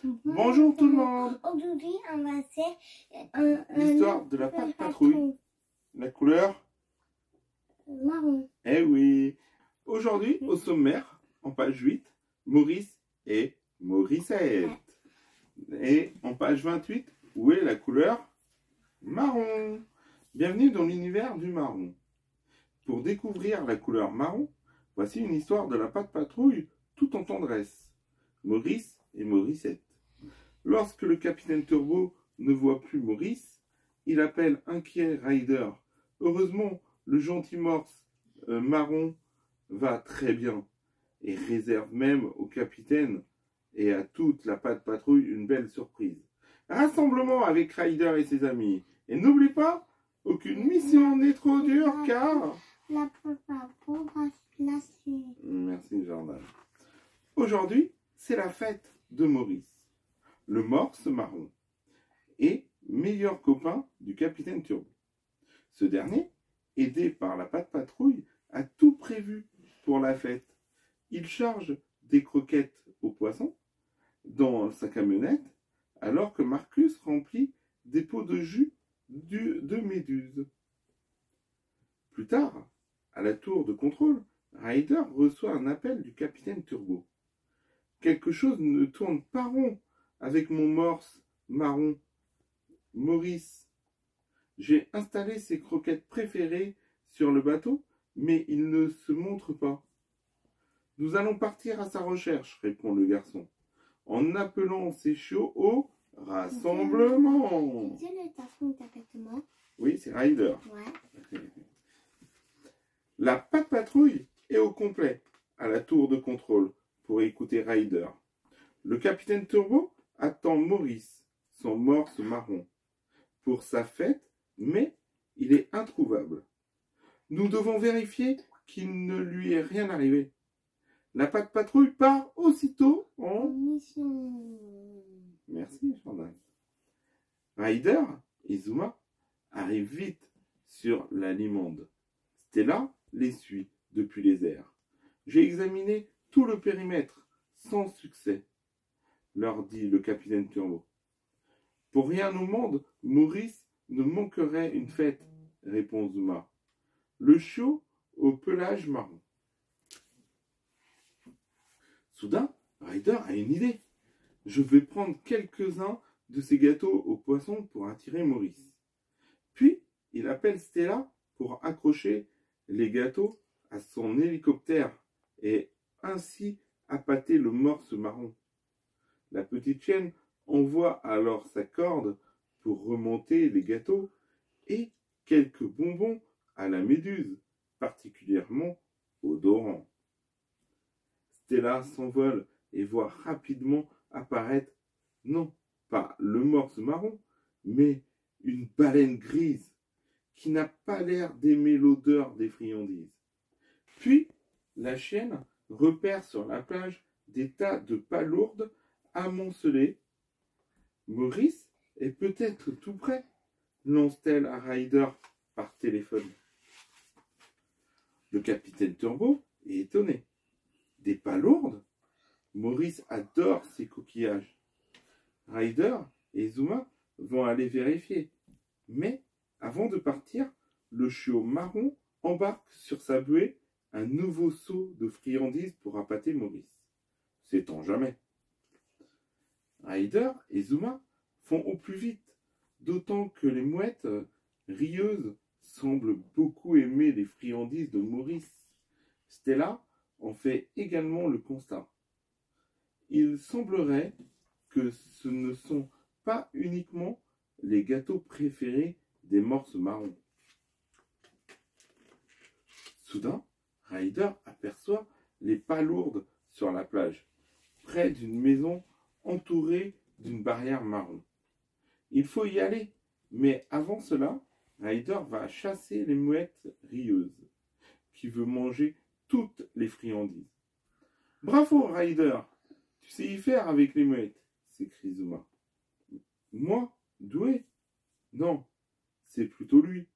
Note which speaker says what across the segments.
Speaker 1: Bonjour tout le monde.
Speaker 2: Aujourd'hui, on va faire
Speaker 1: L'histoire de la Pat' Patrouille. La couleur
Speaker 2: marron.
Speaker 1: Eh oui. Aujourd'hui, au sommaire, en page 8, Maurice et Morissette. Et en page 28, où est la couleur marron. Bienvenue dans l'univers du marron. Pour découvrir la couleur marron, voici une histoire de la Pat' Patrouille tout en tendresse. Maurice et Morissette. Lorsque le capitaine Turbo ne voit plus Maurice, il appelle inquiet Ryder. Heureusement, le gentil morse marron va très bien et réserve même au capitaine et à toute la Pat' Patrouille une belle surprise. Rassemblement avec Ryder et ses amis. Et n'oublie pas, aucune mission n'est trop dure car...
Speaker 2: La papa pourra la suivre.
Speaker 1: Merci Jordan. Aujourd'hui, c'est la fête de Maurice, le morse marron, et meilleur copain du capitaine Turbo. Ce dernier, aidé par la Pat' Patrouille, a tout prévu pour la fête. Il charge des croquettes aux poissons dans sa camionnette, alors que Marcus remplit des pots de jus de méduse. Plus tard, à la tour de contrôle, Ryder reçoit un appel du capitaine Turbo. Quelque chose ne tourne pas rond avec mon morse marron. Maurice, j'ai installé ses croquettes préférées sur le bateau, mais il ne se montre pas. Nous allons partir à sa recherche, répond le garçon, en appelant ses chiots au rassemblement.
Speaker 2: C'est le patron d'appartement.
Speaker 1: Oui, c'est Ryder.
Speaker 2: Ouais.
Speaker 1: La Pat' Patrouille est au complet à la tour de contrôle pour écouter Ryder. Le capitaine Turbo attend Maurice, son morse marron, pour sa fête, mais il est introuvable. Nous devons vérifier qu'il ne lui est rien arrivé. La Pat' Patrouille part aussitôt en
Speaker 2: Mission.
Speaker 1: Merci, Jordan. Ryder et Zuma arrivent vite sur la Limande. Stella les suit depuis les airs. J'ai examiné tout le périmètre sans succès, leur dit le capitaine Turbo. Pour rien au monde, Maurice ne manquerait une fête, répond Zuma. Le chiot au pelage marron. Soudain, Ryder a une idée. Je vais prendre quelques-uns de ces gâteaux aux poissons pour attirer Maurice. Puis, il appelle Stella pour accrocher les gâteaux à son hélicoptère et ainsi appâter le morse marron. La petite chienne envoie alors sa corde pour remonter les gâteaux et quelques bonbons à la méduse, particulièrement odorants. Stella s'envole et voit rapidement apparaître, non pas le morse marron, mais une baleine grise qui n'a pas l'air d'aimer l'odeur des friandises. Puis, la chienne repère sur la plage des tas de palourdes amoncelées. Maurice est peut-être tout près, lance-t-elle à Ryder par téléphone. Le capitaine Turbo est étonné. Des palourdes? Maurice adore ces coquillages. Ryder et Zuma vont aller vérifier. Mais, avant de partir, le chiot marron embarque sur sa buée un nouveau seau de friandises pour appâter Maurice. Sait-on jamais. Ryder et Zuma font au plus vite, d'autant que les mouettes rieuses semblent beaucoup aimer les friandises de Maurice. Stella en fait également le constat. Il semblerait que ce ne sont pas uniquement les gâteaux préférés des morses marrons. Soudain, Ryder aperçoit les palourdes sur la plage, près d'une maison entourée d'une barrière marron. Il faut y aller, mais avant cela, Ryder va chasser les mouettes rieuses, qui veulent manger toutes les friandises. « Bravo, Ryder! Tu sais y faire avec les mouettes !» s'écrie Zuma. « Moi? Doué? Non, c'est plutôt lui, »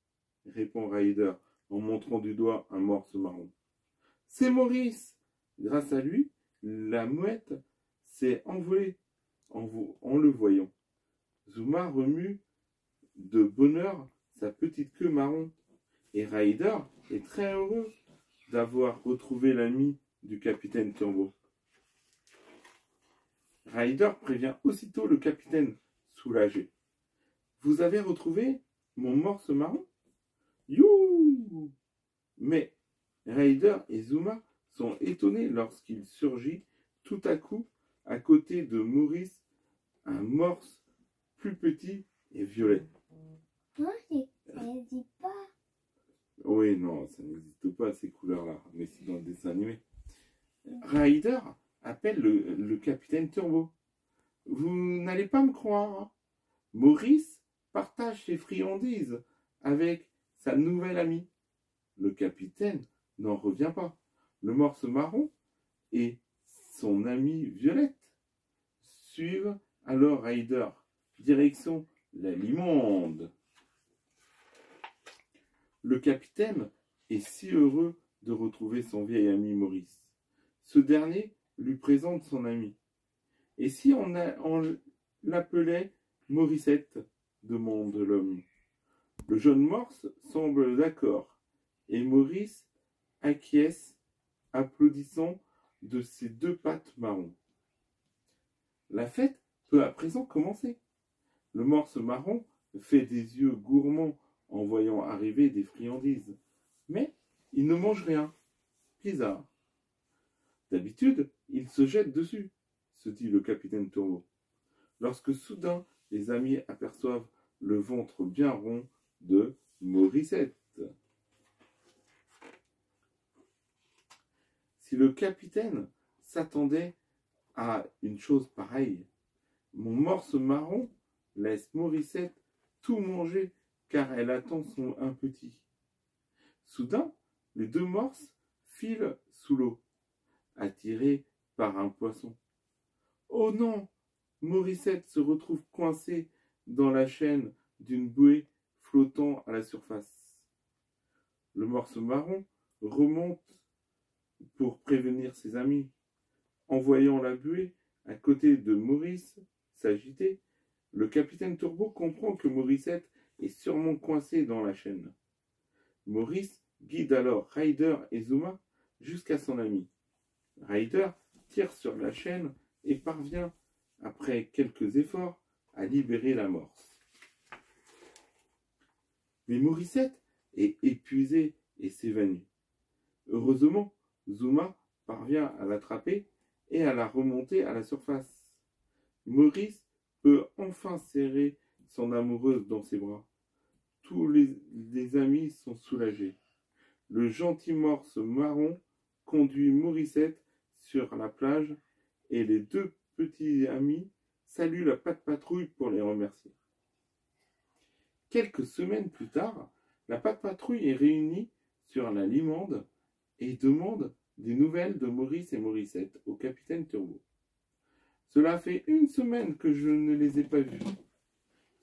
Speaker 1: répond Ryder en montrant du doigt un morse marron. « C'est Maurice! Grâce à lui, la mouette s'est envolée en Zuma remue de bonheur sa petite queue marron. Et Ryder est très heureux d'avoir retrouvé l'ami du capitaine Turbo. Ryder prévient aussitôt le capitaine, soulagé. « Vous avez retrouvé mon morse marron ?»« You !» Mais Ryder et Zuma sont étonnés lorsqu'il surgit tout à coup à côté de Maurice un morse plus petit et violet.
Speaker 2: Non, ça n'existe pas.
Speaker 1: Oui, non, ça n'existe pas ces couleurs-là, mais c'est dans le dessin animé. Ryder appelle le capitaine Turbo. Vous n'allez pas me croire, hein? Maurice partage ses friandises avec sa nouvelle amie. Le capitaine n'en revient pas. Le morse marron et son amie Violette suivent alors Ryder, direction la Limonde. Le capitaine est si heureux de retrouver son vieil ami Maurice. Ce dernier lui présente son ami. « Et si on l'appelait Morissette ?» demande l'homme. Le jeune morse semble d'accord, et Maurice acquiesce, applaudissant de ses deux pattes marron. La fête peut à présent commencer. Le morse marron fait des yeux gourmands en voyant arriver des friandises, mais il ne mange rien. Bizarre. D'habitude, il se jette dessus, se dit le capitaine Turbo, lorsque soudain les amis aperçoivent le ventre bien rond de Morissette. Si le capitaine s'attendait à une chose pareille, mon morse marron laisse Morissette tout manger car elle attend un petit. Soudain, les deux morses filent sous l'eau, attirés par un poisson. Oh non! Morissette se retrouve coincée dans la chaîne d'une bouée flottant à la surface. Le morse marron remonte pour prévenir ses amis. En voyant la buée à côté de Maurice s'agiter, le capitaine Turbo comprend que Morissette est sûrement coincée dans la chaîne. Maurice guide alors Ryder et Zuma jusqu'à son ami. Ryder tire sur la chaîne et parvient, après quelques efforts, à libérer la morse. Mais Morissette est épuisée et s'évanouit. Heureusement, Zuma parvient à l'attraper et à la remonter à la surface. Maurice peut enfin serrer son amoureuse dans ses bras. Tous les amis sont soulagés. Le gentil morse marron conduit Morissette sur la plage et les deux petits amis saluent la patte patrouille pour les remercier. Quelques semaines plus tard, la patte patrouille est réunie sur la Limonde et demande des nouvelles de Maurice et Morissette au capitaine Turbo. Cela fait une semaine que je ne les ai pas vus.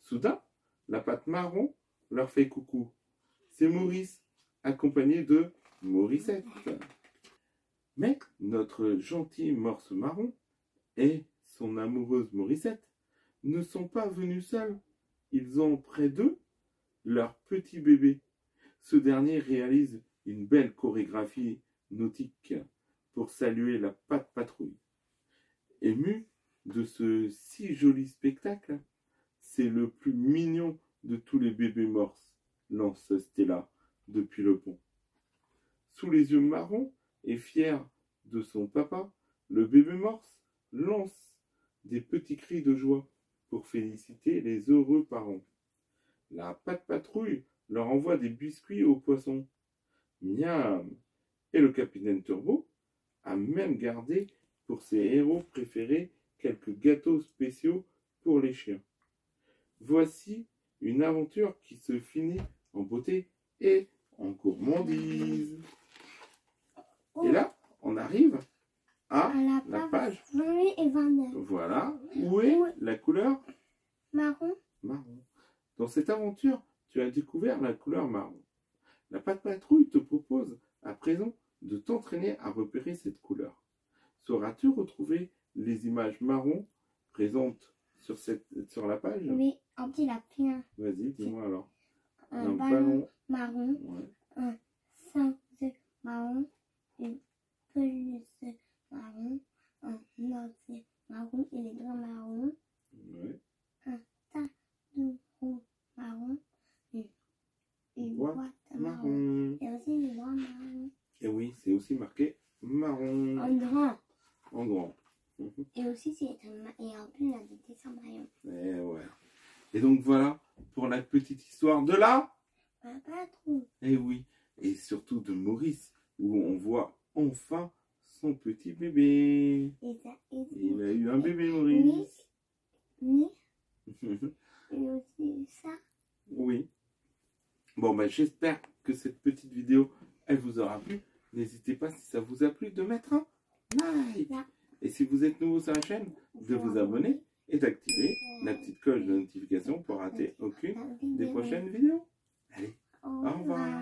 Speaker 1: Soudain, la patte marron leur fait coucou. C'est Maurice, accompagné de Morissette. Mais notre gentil morse marron et son amoureuse Morissette ne sont pas venus seuls. Ils ont près d'eux leur petit bébé. Ce dernier réalise une belle chorégraphie nautique pour saluer la patte patrouille. Ému de ce si joli spectacle, c'est le plus mignon de tous les bébés morses, lance Stella depuis le pont. Sous les yeux marrons et fier de son papa, le bébé morse lance des petits cris de joie pour féliciter les heureux parents. La patte patrouille leur envoie des biscuits aux poissons. Miam! Et le capitaine Turbo a même gardé pour ses héros préférés quelques gâteaux spéciaux pour les chiens. Voici une aventure qui se finit en beauté et en gourmandise.
Speaker 2: Oh.
Speaker 1: Et là, on arrive à la page
Speaker 2: 28 et 29.
Speaker 1: Voilà. Où est la couleur
Speaker 2: Marron.
Speaker 1: marron? Dans cette aventure, tu as découvert la couleur marron. La patte patrouille te propose à présent de t'entraîner à repérer cette couleur. Sauras-tu retrouver les images marron présentes sur la page?
Speaker 2: Oui, en petit, il a plein.
Speaker 1: Vas-y, dis-moi alors.
Speaker 2: Un ballon marron,
Speaker 1: Ouais.
Speaker 2: un cintre marron, une peluche marron, un ordi marron et les draps marrons,
Speaker 1: Ouais.
Speaker 2: un tas de roues marron, une
Speaker 1: Boîte
Speaker 2: boîte marron.
Speaker 1: Marron.
Speaker 2: Et aussi une boîte marron.
Speaker 1: Et oui, c'est aussi marqué marron.
Speaker 2: En grand.
Speaker 1: En grand.
Speaker 2: Et aussi, et en plus, il a des dessins maillons.
Speaker 1: Et ouais. Et donc voilà pour la petite histoire de là.
Speaker 2: Pas trop.
Speaker 1: Et oui. Et surtout de Maurice, où on voit enfin son petit bébé. Il a eu un bébé, Maurice.
Speaker 2: Oui. Et aussi ça.
Speaker 1: Oui. Bon, ben, j'espère que cette petite vidéo, elle vous aura plu. N'hésitez pas, si ça vous a plu, de mettre un like.
Speaker 2: Là.
Speaker 1: Et si vous êtes nouveau sur la chaîne, de vous abonner et d'activer la petite cloche de notification pour rater aucune des prochaines vidéos. Allez, au revoir.